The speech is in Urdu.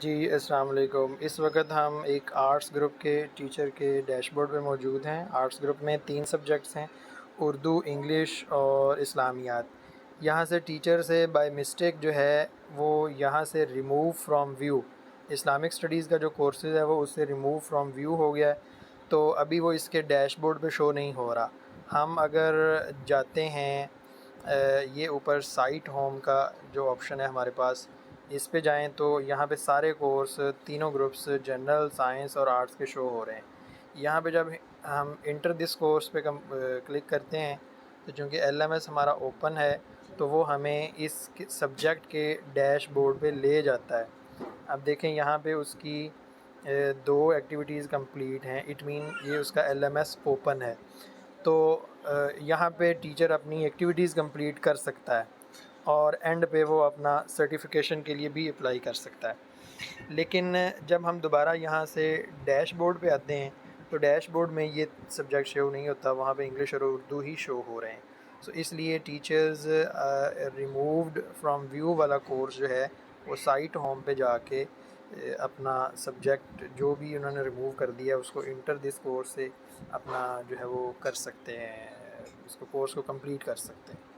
جی السلام علیکم۔ اس وقت ہم ایک آرٹس گروپ کے ٹیچر کے ڈیش بورڈ پہ موجود ہیں۔ آرٹس گروپ میں 3 سبجیکٹس ہیں، اردو، انگلش اور اسلامیات۔ یہاں سے ٹیچر سے بائی مسٹیک جو ہے وہ یہاں سے remove from view, Islamic studies کا جو کورسز ہے وہ اس سے ریموو فرام ویو ہو گیا ہے، تو ابھی وہ اس کے ڈیش بورڈ پہ شو نہیں ہو رہا۔ ہم اگر جاتے ہیں یہ اوپر سائٹ ہوم کا جو آپشن ہے ہمارے پاس، اس پہ جائیں تو یہاں پہ سارے کورس تینوں گروپس جنرل، سائنس اور آرٹس کے شو ہو رہے ہیں۔ یہاں پہ جب ہم انٹر دس کورس پہ کلک کرتے ہیں تو چونکہ ایل ایم ایس ہمارا اوپن ہے تو وہ ہمیں اس سبجیکٹ کے ڈیش بورڈ پہ لے جاتا ہے۔ اب دیکھیں یہاں پہ اس کی 2 ایکٹیویٹیز کمپلیٹ ہیں، اٹ مین یہ اس کا ایل ایم ایس اوپن ہے، تو یہاں پہ ٹیچر اپنی ایکٹیویٹیز کمپلیٹ کر سکتا ہے اور اینڈ پہ وہ اپنا سرٹیفکیشن کے لیے بھی اپلائی کر سکتا ہے۔ لیکن جب ہم دوبارہ یہاں سے ڈیش بورڈ پہ آتے ہیں تو ڈیش بورڈ میں یہ سبجیکٹ شو نہیں ہوتا، وہاں پہ انگلش اور اردو ہی شو ہو رہے ہیں۔ سو اس لیے ٹیچرز ریمووڈ فرام ویو والا کورس جو ہے وہ سائٹ ہوم پہ جا کے اپنا سبجیکٹ جو بھی انہوں نے ریموو کر دیا اس کو انٹر دس کورس سے اپنا جو ہے وہ کر سکتے ہیں، اس کو کورس کو کمپلیٹ کر سکتے ہیں۔